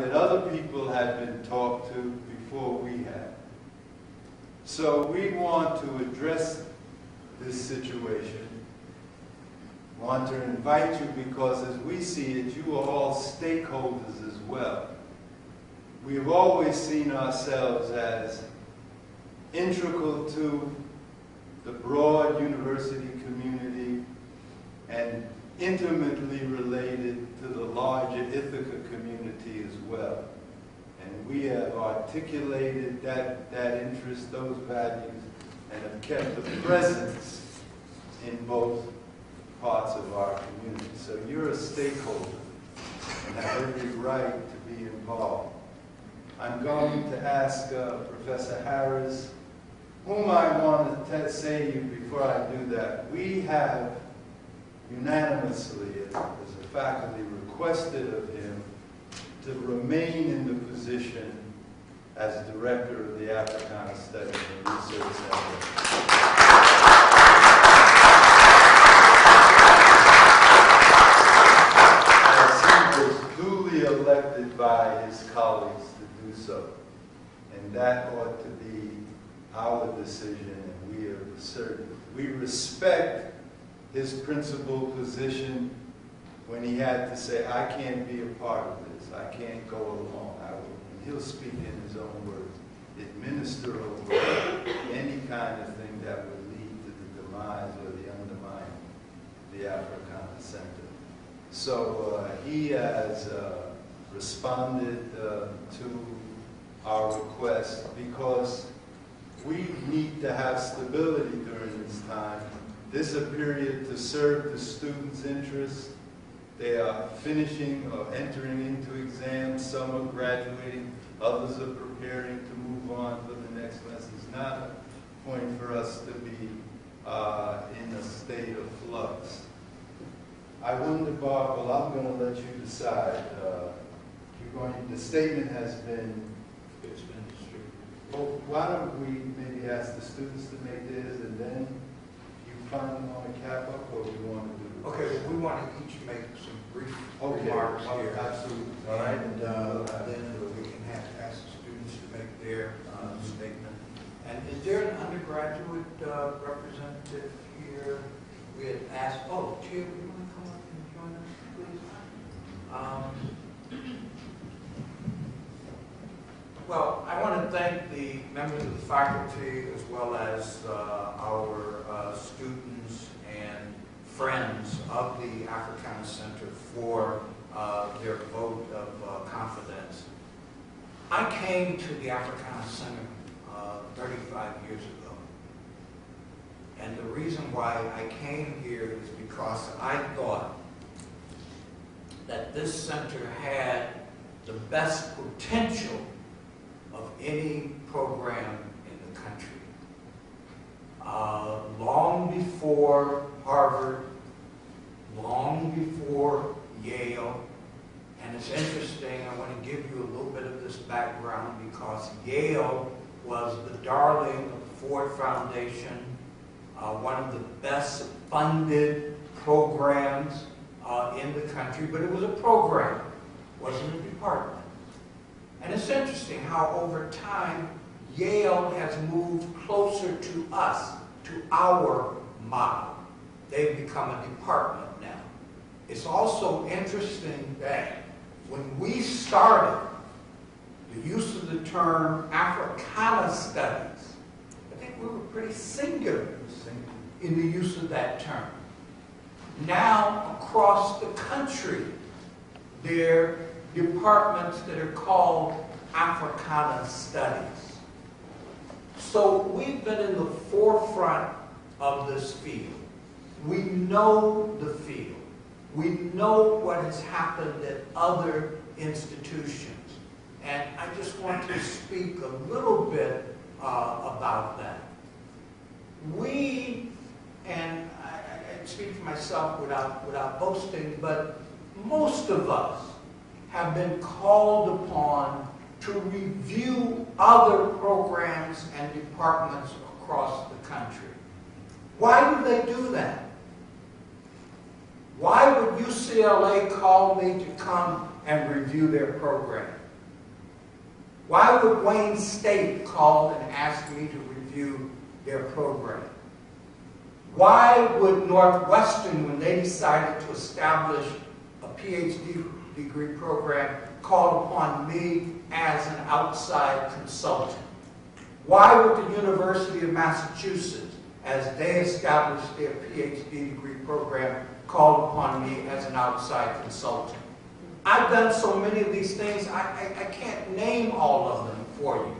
that other people had been talked to before we had. So we want to address this situation. Want to invite you because as we see it, you are all stakeholders as well. We have always seen ourselves as integral to the broad university community and intimately related to the larger Ithaca community as well. And we have articulated that interest, those values, and have kept a presence in both parts of our community. So you're a stakeholder and have every right to be involved. I'm going to ask Professor Harris, whom I want to say to you before I do that. We have unanimously, as a faculty, requested of him to remain in the position as director of the Africana Studies and Research Center. Elected by his colleagues to do so. And that ought to be our decision, and we are certain. We respect his principal position when he had to say, I can't be a part of this. I can't go along. And he'll speak in his own words. Administer over any kind of thing that would lead to the demise or the undermining of the Africana Center. So he has responded to our request because we need to have stability during this time. This is a period to serve the students' interests. They are finishing or entering into exams. Some are graduating. Others are preparing to move on for the next lesson. It's not a point for us to be in a state of flux. I wonder, Bob, well, I'm going to let you decide. The statement has been, it's been distributed. Well, why don't we maybe ask the students to make theirs and then you finally want to cap up, or we want to do it? Okay, well, we want to each make some brief remarks here. Absolutely. All right, and then we can ask the students to make their statement. And is there an undergraduate representative here? We had asked, oh, Chair, would you want to come up and join us, please? Well, I want to thank the members of the faculty as well as our students and friends of the Africana Center for their vote of confidence. I came to the Africana Center 35 years ago. And the reason why I came here is because I thought that this center had the best potential of any program in the country. Long before Harvard, long before Yale, and it's interesting, I want to give you a little bit of this background because Yale was the darling of the Ford Foundation, one of the best funded programs in the country, but it was a program, it wasn't a department. And it's interesting how over time, Yale has moved closer to us, to our model. They've become a department now. It's also interesting that when we started the use of the term Africana Studies, I think we were pretty singular in the use of that term. Now, across the country, there are departments that are called Africana Studies. So we've been in the forefront of this field. We know the field. We know what has happened at other institutions. And I just want to speak a little bit about that. We, and I speak for myself without boasting, but most of us have been called upon to review other programs and departments across the country. Why do they do that? Why would UCLA call me to come and review their program? Why would Wayne State call and ask me to review their program? Why would Northwestern, when they decided to establish a PhD degree program, call upon me as an outside consultant? Why would the University of Massachusetts, as they established their PhD degree program, call upon me as an outside consultant? I've done so many of these things, I can't name all of them for you.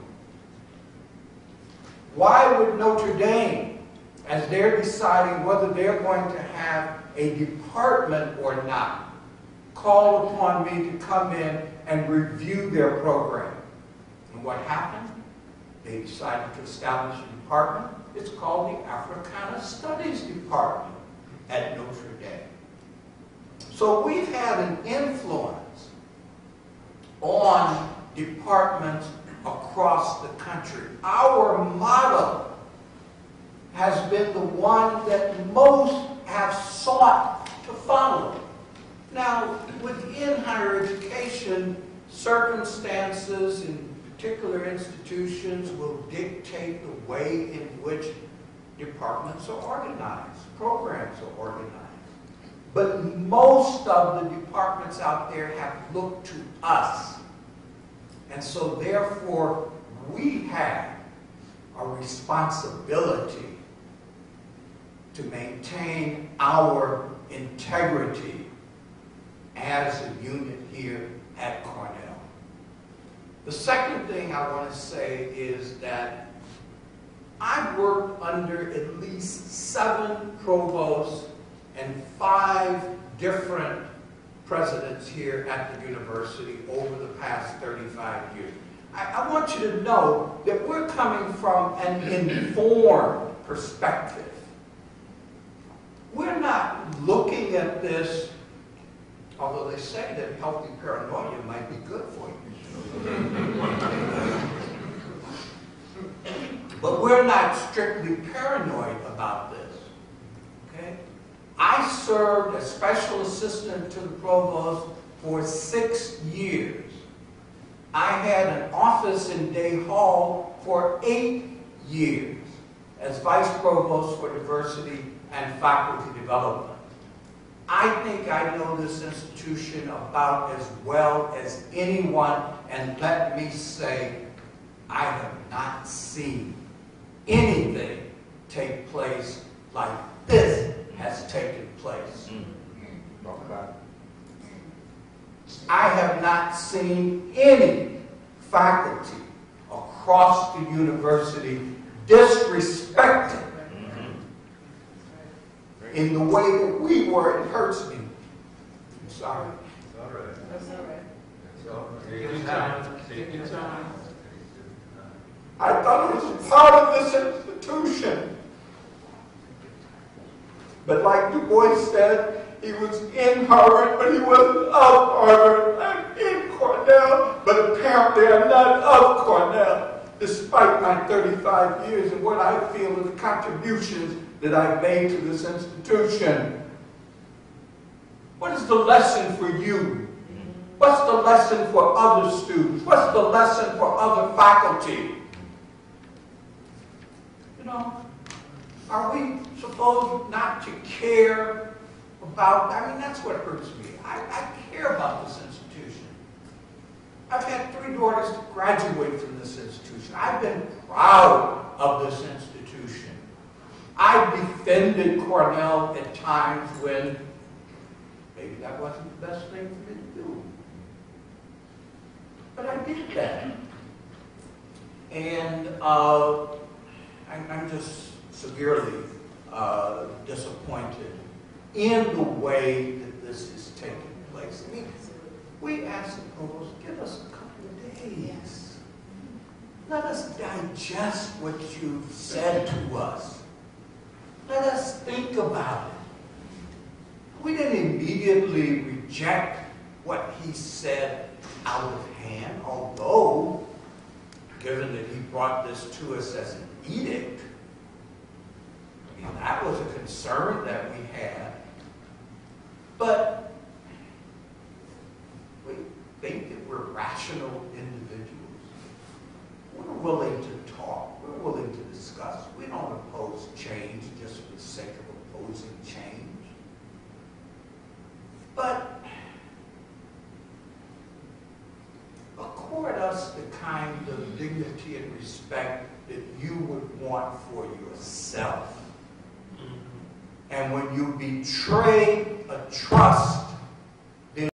Why would Notre Dame, as they're deciding whether they're going to have a department or not, call upon me to come in and review their program? And what happened? They decided to establish a department. It's called the Africana Studies Department at Notre Dame. So we've had an influence on departments across the country. Our motto has been the one that most have sought to follow. Now, within higher education, circumstances in particular institutions will dictate the way in which departments are organized, programs are organized. But most of the departments out there have looked to us. And so therefore, we have a responsibility to maintain our integrity as a unit here at Cornell. The second thing I want to say is that I've worked under at least 7 provosts and 5 different presidents here at the university over the past 35 years. I want you to know that we're coming from an informed perspective. We're not looking at this, although they say that healthy paranoia might be good for you. But we're not strictly paranoid about this. Okay? I served as special assistant to the provost for 6 years. I had an office in Day Hall for 8 years as vice provost for diversity and faculty development. I think I know this institution about as well as anyone, and let me say, I have not seen anything take place like this has taken place. I have not seen any faculty across the university disrespected in the way that we were. It hurts me. I'm sorry. It's all right. That's all right. It's all right. Take your time. Take your time. I thought it was part of this institution. But like Du Bois said, he was in Harvard, but he wasn't of Harvard. I'm in Cornell, but apparently I'm not of Cornell, despite my 35 years and what I feel are the contributions that I've made to this institution. What is the lesson for you? What's the lesson for other students? What's the lesson for other faculty? You know, are we supposed not to care about, I mean, that's what hurts me. I care about this institution. I've had 3 daughters to graduate from this institution. I've been proud of this institution. I've defended Cornell at times when maybe that wasn't the best thing for me to do. But I did that. And I'm just severely disappointed in the way that this is taking place. I mean, we asked the provost, give us a couple of days. Let us digest what you've said to us. Let us think about it. We didn't immediately reject what he said out of hand, although, given that he brought this to us as an edict, I mean, that was a concern that we had. But we think that we're rational individuals. willing to talk. We're willing to discuss. We don't oppose change just for the sake of opposing change. But accord us the kind of dignity and respect that you would want for yourself. And when you betray a trust